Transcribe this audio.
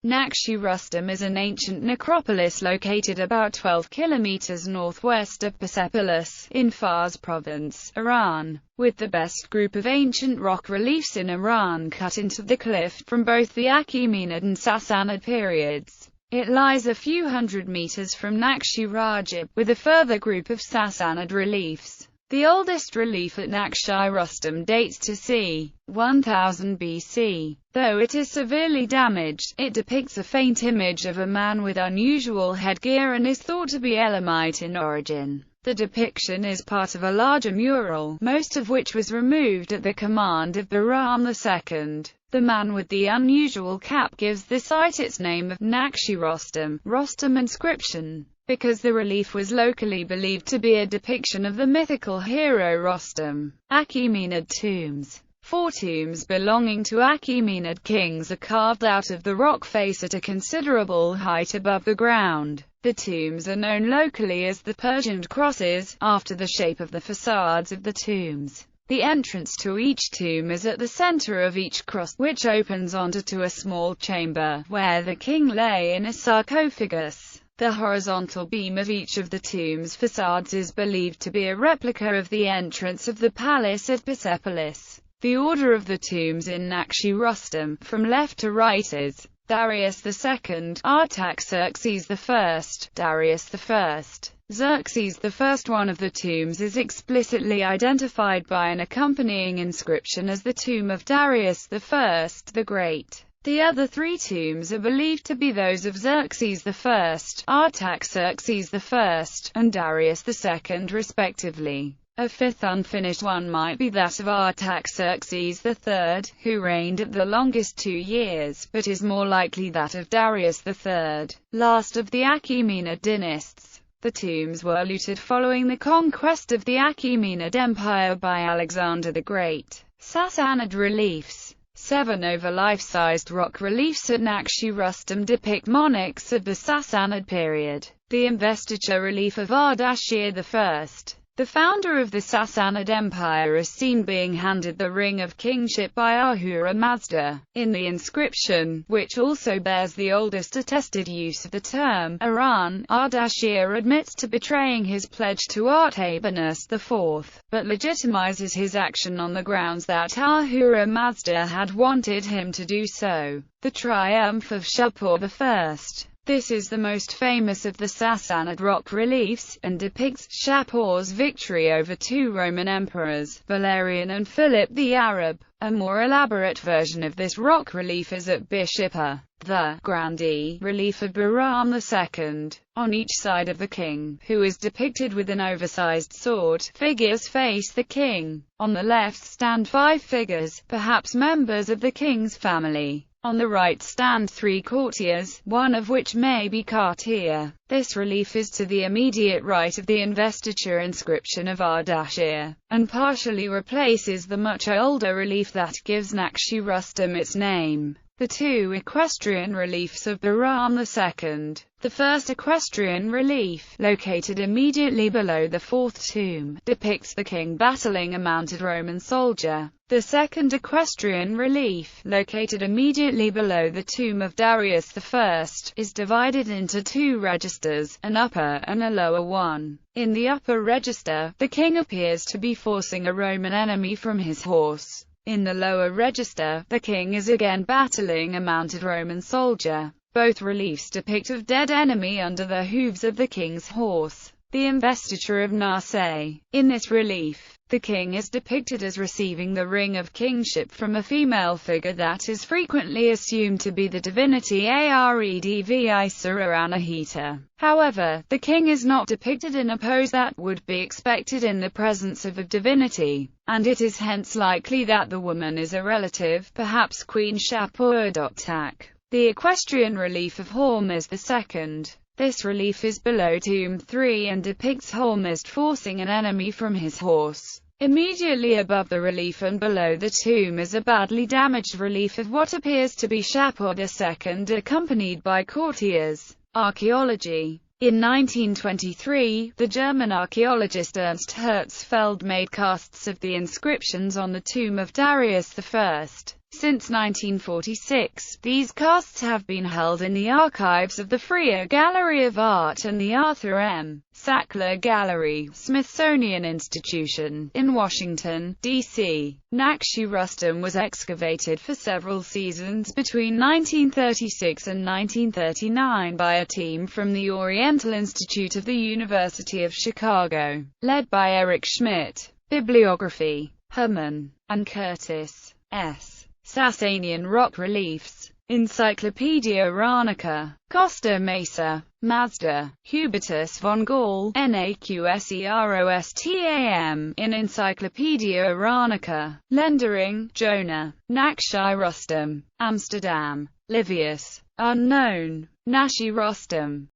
Naqsh-e Rustam is an ancient necropolis located about 12 kilometers northwest of Persepolis, in Fars province, Iran, with the best group of ancient rock reliefs in Iran cut into the cliff from both the Achaemenid and Sassanid periods. It lies a few hundred meters from Naqsh-e Rustam, with a further group of Sassanid reliefs. The oldest relief at Naqsh-e Rustam dates to c. 1000 BC. Though it is severely damaged, it depicts a faint image of a man with unusual headgear and is thought to be Elamite in origin. The depiction is part of a larger mural, most of which was removed at the command of Bahram II. The man with the unusual cap gives the site its name of Naqsh-e Rustam, Rustam inscription, because the relief was locally believed to be a depiction of the mythical hero Rustam. Achaemenid tombs. 4 tombs belonging to Achaemenid kings are carved out of the rock face at a considerable height above the ground. The tombs are known locally as the Persian crosses, after the shape of the facades of the tombs. The entrance to each tomb is at the center of each cross, which opens onto a small chamber, where the king lay in a sarcophagus. The horizontal beam of each of the tomb's facades is believed to be a replica of the entrance of the palace at Persepolis. The order of the tombs in Naqsh-e Rustam, from left to right, is Darius II, Artaxerxes I, Darius I, Xerxes I. One of the tombs is explicitly identified by an accompanying inscription as the tomb of Darius I the Great. The other 3 tombs are believed to be those of Xerxes I, Artaxerxes I, and Darius II respectively. A 5th unfinished one might be that of Artaxerxes III, who reigned at the longest 2 years, but is more likely that of Darius III, last of the Achaemenid dynasts. The tombs were looted following the conquest of the Achaemenid Empire by Alexander the Great. Sassanid reliefs. 7 over life-sized rock reliefs at Naqsh-e Rustam depict monarchs of the Sassanid period. The investiture relief of Ardashir I, the founder of the Sassanid Empire, is seen being handed the ring of kingship by Ahura Mazda. In the inscription, which also bears the oldest attested use of the term Iran, Ardashir admits to betraying his pledge to Artabanus IV, but legitimizes his action on the grounds that Ahura Mazda had wanted him to do so. The triumph of Shapur I. This is the most famous of the Sassanid rock reliefs, and depicts Shapur's victory over 2 Roman emperors, Valerian and Philip the Arab. A more elaborate version of this rock relief is at Bishapur, the grandee relief of Bahram II. On each side of the king, who is depicted with an oversized sword, figures face the king. On the left stand 5 figures, perhaps members of the king's family. On the right stand 3 courtiers, one of which may be Cartier. This relief is to the immediate right of the investiture inscription of Ardashir, and partially replaces the much older relief that gives Naqsh-e Rustam its name. The 2 equestrian reliefs of Bahram II. The first equestrian relief, located immediately below the 4th tomb, depicts the king battling a mounted Roman soldier. The second equestrian relief, located immediately below the tomb of Darius I, is divided into 2 registers, an upper and a lower one. In the upper register, the king appears to be forcing a Roman enemy from his horse. In the lower register, the king is again battling a mounted Roman soldier. Both reliefs depict a dead enemy under the hooves of the king's horse. The investiture of Naqsh. In this relief, the king is depicted as receiving the ring of kingship from a female figure that is frequently assumed to be the divinity Aredvi Anahita. However, the king is not depicted in a pose that would be expected in the presence of a divinity, and it is hence likely that the woman is a relative, perhaps Queen Shapur-Tak. The equestrian relief of Hormizd II. This relief is below tomb 3 and depicts Hormizd forcing an enemy from his horse. Immediately above the relief and below the tomb is a badly damaged relief of what appears to be Shapur II accompanied by courtiers. Archaeology. In 1923, the German archaeologist Ernst Herzfeld made casts of the inscriptions on the tomb of Darius I. Since 1946, these casts have been held in the archives of the Freer Gallery of Art and the Arthur M. Sackler Gallery, Smithsonian Institution, in Washington, D.C. Naqsh-e Rustam was excavated for several seasons between 1936 and 1939 by a team from the Oriental Institute of the University of Chicago, led by Eric Schmidt. Bibliography: Herman and Curtis S. Sasanian rock reliefs. Encyclopedia Iranica. Costa Mesa. Mazda. Hubertus von Gaul. Naqsherostam. In Encyclopedia Iranica. Lendering, Jonah. Naqsh-e Rustam. Amsterdam. Livius. Unknown. Naqsh-e Rustam.